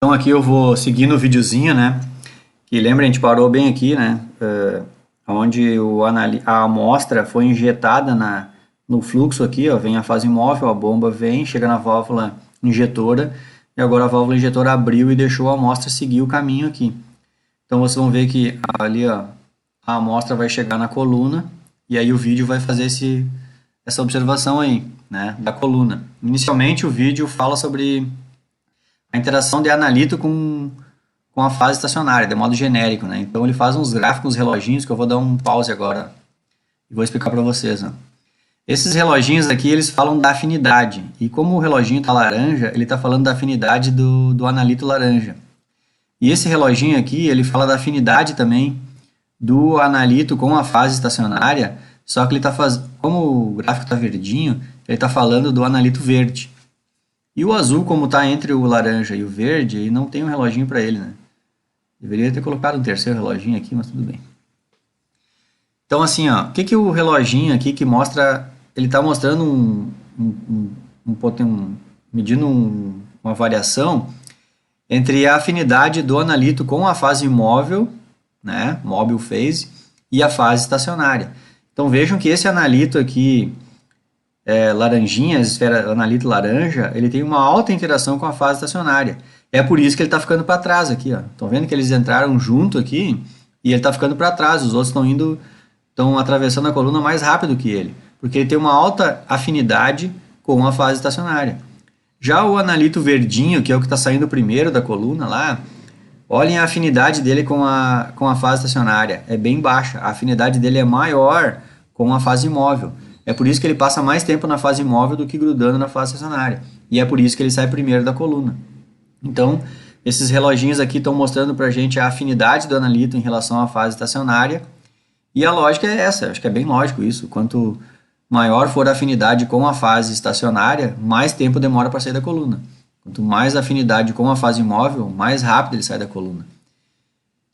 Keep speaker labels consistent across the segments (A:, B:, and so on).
A: Então aqui eu vou seguir no videozinho, né? Que lembra, a gente parou bem aqui, né? Onde a amostra foi injetada no fluxo aqui, ó, vem a fase móvel, a bomba vem, chega na válvula injetora, e agora a válvula injetora abriu e deixou a amostra seguir o caminho aqui. Então vocês vão ver que ali, ó, a amostra vai chegar na coluna, e aí o vídeo vai fazer essa observação aí, né, da coluna. Inicialmente o vídeo fala sobre a interação de analito com a fase estacionária, de modo genérico, né? Então ele faz uns gráficos, uns reloginhos, que eu vou dar um pause agora e vou explicar para vocês, né? Esses reloginhos aqui, eles falam da afinidade, e como o reloginho está laranja, ele está falando da afinidade do analito laranja. E esse reloginho aqui, ele fala da afinidade também do analito com a fase estacionária, só que ele está fazendo, como o gráfico está verdinho, ele está falando do analito verde. E o azul, como está entre o laranja e o verde, ele não tem um reloginho para ele, né? Deveria ter colocado um terceiro reloginho aqui, mas tudo bem. Então, assim, ó, o que o reloginho aqui que mostra... Ele está mostrando medindo uma variação entre a afinidade do analito com a fase móvel, né, mobile phase, e a fase estacionária. Então, vejam que esse analito aqui, laranjinha, esfera analito laranja, ele tem uma alta interação com a fase estacionária. É por isso que ele está ficando para trás aqui, ó. Estão vendo que eles entraram junto aqui e ele está ficando para trás. Os outros estão atravessando a coluna mais rápido que ele, porque ele tem uma alta afinidade com a fase estacionária. Já o analito verdinho, que é o que está saindo primeiro da coluna lá, olhem a afinidade dele com a fase estacionária. É bem baixa. A afinidade dele é maior com a fase móvel. É por isso que ele passa mais tempo na fase móvel do que grudando na fase estacionária. E é por isso que ele sai primeiro da coluna. Então, esses reloginhos aqui estão mostrando para a gente a afinidade do analito em relação à fase estacionária. E a lógica é essa, acho que é bem lógico isso. Quanto maior for a afinidade com a fase estacionária, mais tempo demora para sair da coluna. Quanto mais afinidade com a fase móvel, mais rápido ele sai da coluna.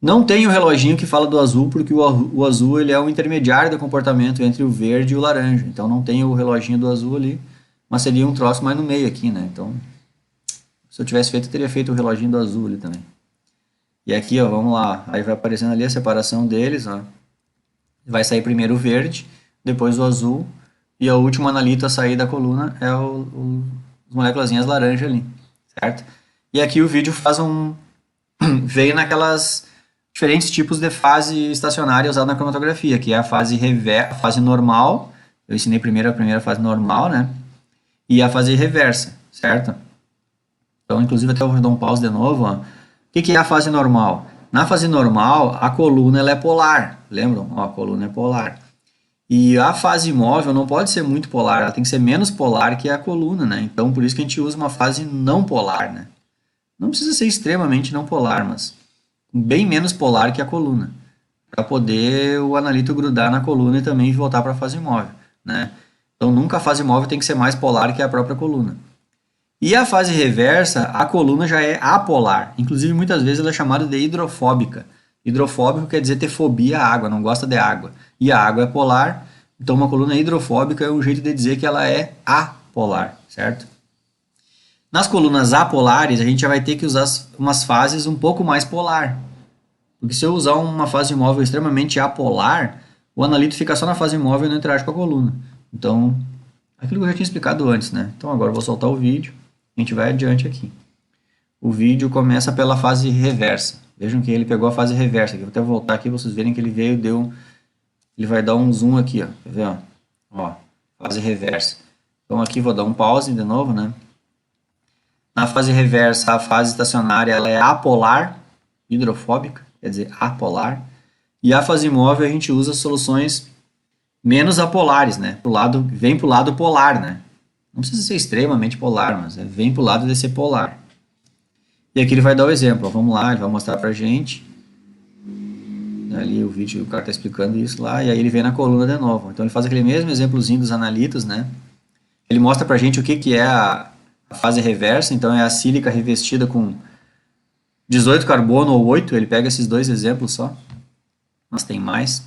A: Não tem o reloginho que fala do azul, porque o azul ele é um intermediário do comportamento entre o verde e o laranja. Então não tem o reloginho do azul ali, mas seria um troço mais no meio aqui, né? Então, se eu tivesse feito, eu teria feito o reloginho do azul ali também. E aqui, ó, vamos lá. Aí vai aparecendo ali a separação deles, ó. Vai sair primeiro o verde, depois o azul, e o último analito a sair da coluna é as moléculazinhas laranja ali, certo? E aqui o vídeo veio naquelas diferentes tipos de fase estacionária usada na cromatografia, que é a fase normal, eu ensinei primeiro a primeira fase normal, né? E a fase reversa, certo? Então, inclusive, até eu vou dar um pause de novo, ó. O que é a fase normal? Na fase normal, a coluna ela é polar, lembram? Ó, a coluna é polar. E a fase móvel não pode ser muito polar, ela tem que ser menos polar que a coluna, né? Então, por isso que a gente usa uma fase não polar, né? Não precisa ser extremamente não polar, mas bem menos polar que a coluna, para poder o analito grudar na coluna e também voltar para a fase móvel, né? Então, nunca a fase móvel tem que ser mais polar que a própria coluna. E a fase reversa, a coluna já é apolar. Inclusive, muitas vezes ela é chamada de hidrofóbica. Hidrofóbico quer dizer ter fobia à água, não gosta de água. E a água é polar, então uma coluna hidrofóbica é um jeito de dizer que ela é apolar, certo? Nas colunas apolares, a gente já vai ter que usar umas fases um pouco mais polar. Porque se eu usar uma fase móvel extremamente apolar, o analito fica só na fase móvel e não interage com a coluna. Então, aquilo que eu já tinha explicado antes, né? Então agora eu vou soltar o vídeo. A gente vai adiante aqui. O vídeo começa pela fase reversa. Vejam que ele pegou a fase reversa. Vou até voltar aqui para vocês verem que ele veio, ele vai dar um zoom aqui, ó. Quer ver, ó, fase reversa. Então aqui vou dar um pause de novo, né? Na fase reversa, a fase estacionária ela é apolar, hidrofóbica, quer dizer, apolar. E a fase móvel a gente usa soluções menos apolares, né? Vem para o lado polar, né? Não precisa ser extremamente polar, mas vem para o lado de ser polar. E aqui ele vai dar o exemplo. Ó, vamos lá, ele vai mostrar para a gente. Ali o vídeo, o cara está explicando isso lá, e aí ele vem na coluna de novo. Então ele faz aquele mesmo exemplozinho dos analitos, né? Ele mostra para a gente o que é a fase reversa. Então é a sílica revestida com 18 carbono ou 8. Ele pega esses dois exemplos só, mas tem mais.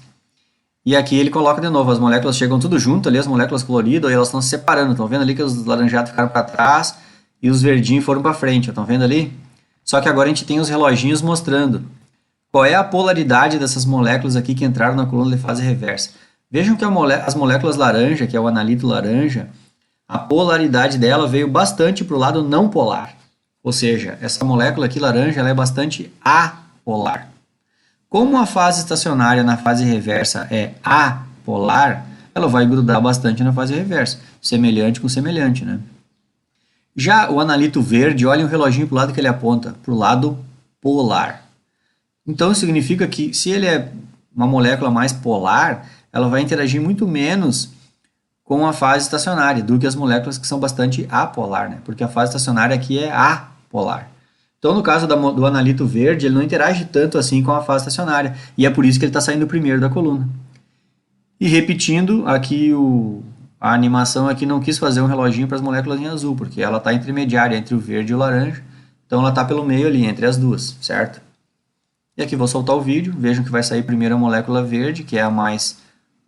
A: E aqui ele coloca de novo, as moléculas chegam tudo junto ali, as moléculas coloridas, e elas estão se separando. Estão vendo ali que os laranjados ficaram para trás e os verdinhos foram para frente. Estão vendo ali? Só que agora a gente tem os reloginhos mostrando qual é a polaridade dessas moléculas aqui que entraram na coluna de fase reversa. Vejam que as moléculas laranja, que é o analito laranja, a polaridade dela veio bastante para o lado não polar. Ou seja, essa molécula aqui laranja ela é bastante apolar. Como a fase estacionária na fase reversa é apolar, ela vai grudar bastante na fase reversa, semelhante com semelhante, né? Já o analito verde, olhem o reloginho para o lado que ele aponta, para o lado polar. Então, isso significa que se ele é uma molécula mais polar, ela vai interagir muito menos com a fase estacionária do que as moléculas que são bastante apolar, né? Porque a fase estacionária aqui é apolar. Então, no caso do analito verde, ele não interage tanto assim com a fase estacionária, e é por isso que ele está saindo primeiro da coluna. E repetindo, aqui a animação aqui não quis fazer um reloginho para as moléculas em azul, porque ela está intermediária entre o verde e o laranja, então ela está pelo meio ali, entre as duas, certo? E aqui vou soltar o vídeo, vejam que vai sair primeiro a molécula verde, que é a mais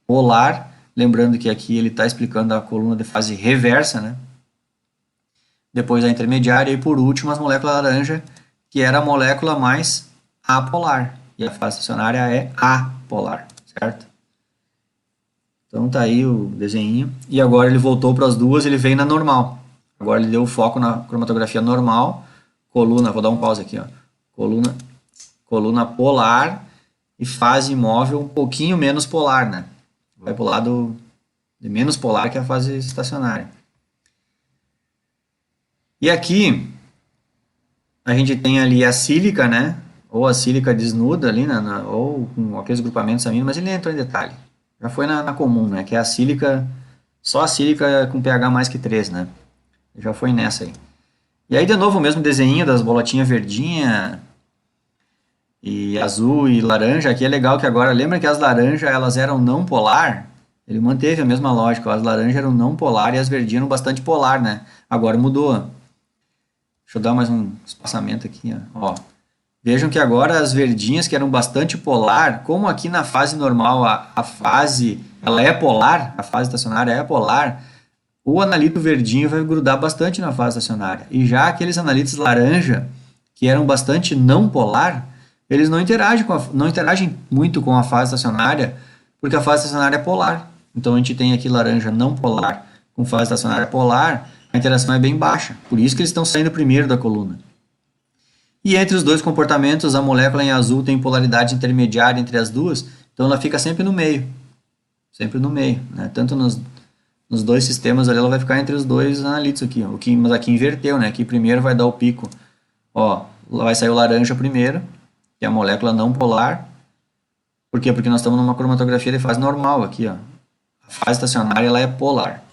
A: polar, lembrando que aqui ele está explicando a coluna de fase reversa, né? Depois a intermediária e por último as moléculas laranja, que era a molécula mais apolar, e a fase estacionária é apolar, certo? Então tá aí o desenho. E agora ele voltou para as duas, ele veio na normal. Agora ele deu o foco na cromatografia normal. Coluna, vou dar um pause aqui, ó. Coluna polar e fase móvel um pouquinho menos polar, né? Vai para o lado de menos polar que a fase estacionária. E aqui a gente tem ali a sílica, né? Ou a sílica desnuda ali, ou com aqueles grupamentos aminos, mas ele entrou em detalhe. Já foi na comum, né? Que é a sílica, só a sílica com pH mais que 3, né? Já foi nessa aí. E aí, de novo, o mesmo desenho das bolotinhas verdinha e azul e laranja. Aqui é legal que agora, lembra que as laranjas, elas eram não polar? Ele manteve a mesma lógica. As laranjas eram não polar e as verdinhas eram bastante polar, né? Agora mudou. Deixa eu dar mais um espaçamento aqui, ó. Vejam que agora as verdinhas que eram bastante polar, como aqui na fase normal a fase ela é polar, a fase estacionária é polar, o analito verdinho vai grudar bastante na fase estacionária. E já aqueles analitos laranja, que eram bastante não polar, eles não interagem muito com a fase estacionária, porque a fase estacionária é polar. Então a gente tem aqui laranja não polar com fase estacionária polar, a interação é bem baixa. Por isso que eles estão saindo primeiro da coluna. E entre os dois comportamentos, a molécula em azul tem polaridade intermediária entre as duas, então ela fica sempre no meio. Sempre no meio, né? Tanto nos dois sistemas ali, ela vai ficar entre os dois analitos aqui. Mas aqui inverteu, né? Aqui primeiro vai dar o pico. Ó, vai sair o laranja primeiro, que é a molécula não polar. Por quê? Porque nós estamos numa cromatografia de fase normal aqui, ó. A fase estacionária ela é polar.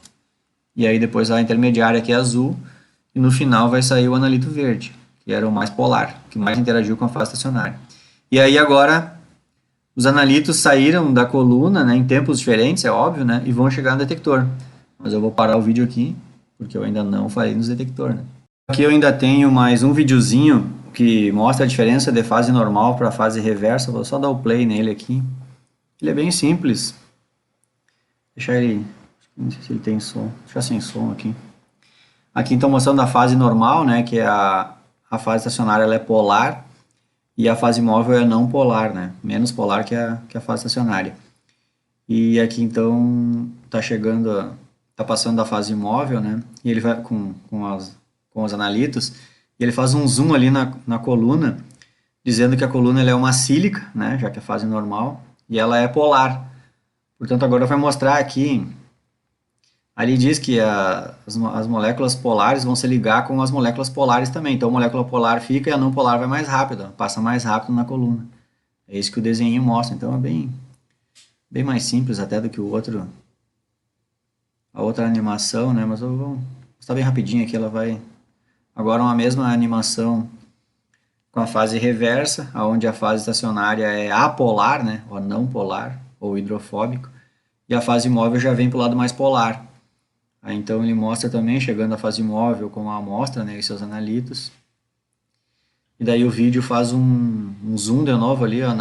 A: E aí depois a intermediária que é azul. E no final vai sair o analito verde, que era o mais polar, que mais interagiu com a fase estacionária. E aí agora os analitos saíram da coluna, né, em tempos diferentes, é óbvio, né, e vão chegar no detector. Mas eu vou parar o vídeo aqui, porque eu ainda não falei nos detector, né. Aqui eu ainda tenho mais um videozinho que mostra a diferença de fase normal para fase reversa. Vou só dar o play nele aqui. Ele é bem simples. Deixar ele... Não sei se ele tem som. Deixar sem som aqui. Aqui então mostrando a fase normal, né, que é a fase estacionária ela é polar e a fase móvel é não polar, né, menos polar que a fase estacionária. E aqui então tá passando da fase móvel, né, e ele vai com os analitos, e ele faz um zoom ali na coluna, dizendo que a coluna ela é uma sílica, né, já que é a fase normal, e ela é polar. Portanto, agora vai mostrar aqui. Ali diz que as moléculas polares vão se ligar com as moléculas polares também. Então, a molécula polar fica e a não polar vai mais rápido, passa mais rápido na coluna. É isso que o desenho mostra. Então, é bem mais simples até do que a outra animação, né? Mas eu vou mostrar bem rapidinho aqui. Ela vai... Agora, uma mesma animação com a fase reversa, onde a fase estacionária é apolar, né? Ou não polar, ou hidrofóbico. E a fase móvel já vem para o lado mais polar. Aí, então ele mostra também, chegando à fase móvel com a amostra, né, e seus analitos. E daí o vídeo faz um zoom de novo ali, ó,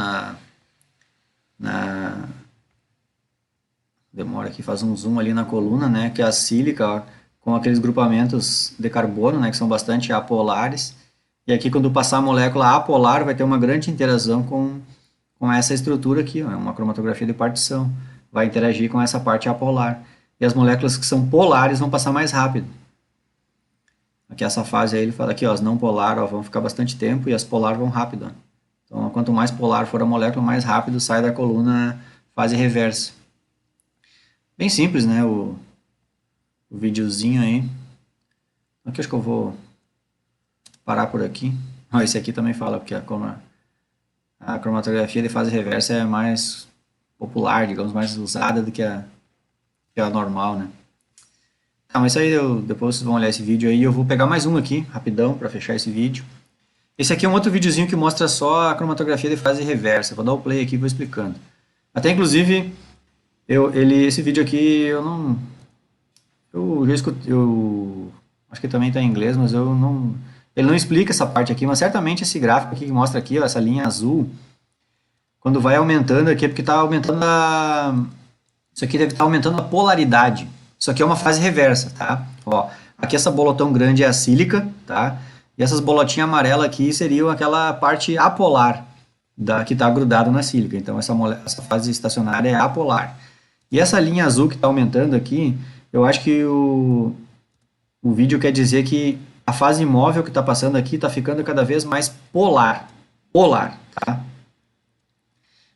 A: demora aqui, faz um zoom ali na coluna, né, que é a sílica, ó, com aqueles grupamentos de carbono, né, que são bastante apolares. E aqui, quando passar a molécula apolar, vai ter uma grande interação com essa estrutura aqui, ó, é uma cromatografia de partição. Vai interagir com essa parte apolar. E as moléculas que são polares vão passar mais rápido. Aqui essa fase aí, ele fala aqui, ó, as não polar ó, vão ficar bastante tempo e as polar vão rápido. Ó. Então, quanto mais polar for a molécula, mais rápido sai da coluna fase reversa. Bem simples, né, o videozinho aí. Aqui acho que eu vou parar por aqui. Esse aqui também fala, porque a cromatografia de fase reversa é mais popular, digamos, mais usada do que a normal, né. Ah, mas isso aí depois vocês vão olhar esse vídeo aí. Eu vou pegar mais um aqui, rapidão, para fechar esse vídeo. Esse aqui é um outro videozinho que mostra só a cromatografia de fase reversa. Vou dar o play aqui e vou explicando. Até inclusive, esse vídeo aqui eu não... Eu já escutei, acho que também está em inglês, mas eu não... Ele não explica essa parte aqui, mas certamente esse gráfico aqui que mostra aqui, ó, essa linha azul, quando vai aumentando aqui, é porque está aumentando Isso aqui deve estar aumentando a polaridade. Isso aqui é uma fase reversa, tá? Ó, aqui essa bolotão grande é a sílica, tá? E essas bolotinhas amarelas aqui seriam aquela parte apolar que está grudado na sílica. Então essa fase estacionária é apolar. E essa linha azul que está aumentando aqui, eu acho que o vídeo quer dizer que a fase imóvel que está passando aqui está ficando cada vez mais polar. Polar, tá?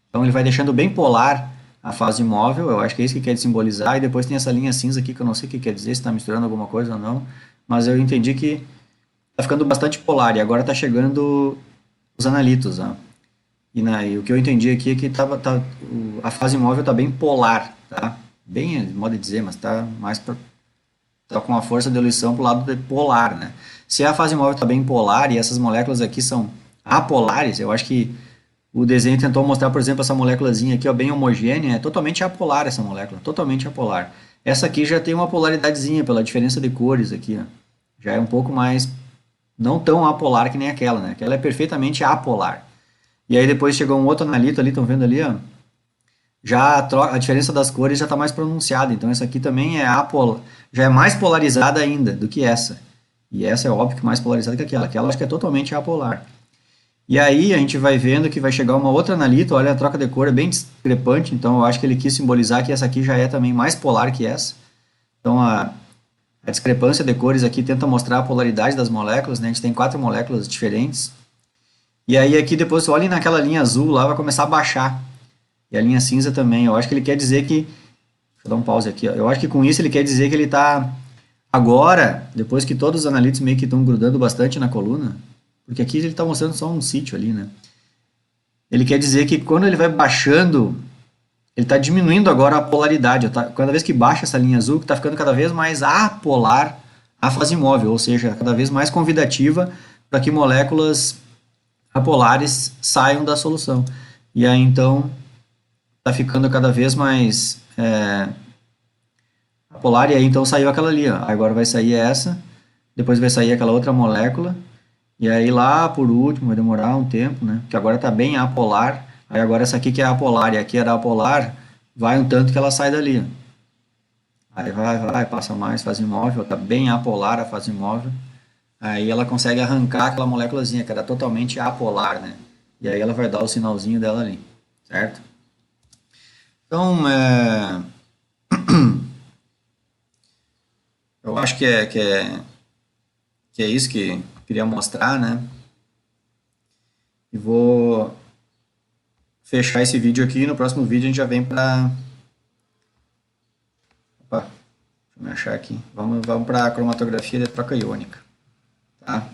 A: Então ele vai deixando bem polar a fase imóvel, eu acho que é isso que quer simbolizar, e depois tem essa linha cinza aqui que eu não sei o que quer dizer, se está misturando alguma coisa ou não, mas eu entendi que está ficando bastante polar, e agora está chegando os analitos, ó. E o que eu entendi aqui é que a fase imóvel está bem polar, tá? Bem, modo de dizer, mas está mais tá com a força de eluição para o lado de polar, né? Se a fase imóvel está bem polar e essas moléculas aqui são apolares, eu acho que o desenho tentou mostrar, por exemplo, essa moléculazinha aqui, ó, bem homogênea, é totalmente apolar essa molécula, totalmente apolar. Essa aqui já tem uma polaridadezinha pela diferença de cores aqui, ó. Já é um pouco mais, não tão apolar que nem aquela, né? Aquela é perfeitamente apolar. E aí depois chegou um outro analito ali, estão vendo ali, ó. Já a diferença das cores já está mais pronunciada, então essa aqui também já é mais polarizada ainda do que essa. E essa é óbvio que mais polarizada que aquela. Aquela acho que é totalmente apolar. E aí a gente vai vendo que vai chegar uma outra analito, olha, a troca de cor é bem discrepante, então eu acho que ele quis simbolizar que essa aqui já é também mais polar que essa. Então a discrepância de cores aqui tenta mostrar a polaridade das moléculas, né? A gente tem 4 moléculas diferentes. E aí aqui depois, olhem naquela linha azul lá, vai começar a baixar. E a linha cinza também, eu acho que ele quer dizer que... Deixa eu dar um pause aqui, ó. Eu acho que com isso ele quer dizer que ele está... Agora, depois que todos os analitos meio que estão grudando bastante na coluna, porque aqui ele está mostrando só um sítio ali, né? Ele quer dizer que quando ele vai baixando, ele está diminuindo agora a polaridade. Cada vez que baixa essa linha azul, está ficando cada vez mais apolar a fase imóvel, ou seja, cada vez mais convidativa para que moléculas apolares saiam da solução. E aí então está ficando cada vez mais apolar, e aí então saiu aquela ali, ó. Agora vai sair essa, depois vai sair aquela outra molécula. E aí lá por último vai demorar um tempo, né? Porque agora está bem apolar. Aí agora essa aqui que é apolar e aqui era apolar, vai um tanto que ela sai dali. Aí vai, passa mais, fase imóvel, está bem apolar a fase imóvel. Aí ela consegue arrancar aquela moléculazinha que era totalmente apolar, né? E aí ela vai dar o sinalzinho dela ali, certo? Então, eu acho que é isso que queria mostrar, né? E vou fechar esse vídeo aqui. No próximo vídeo a gente já vem para... Opa, deixa eu me achar aqui. Vamos para a cromatografia de troca iônica, tá?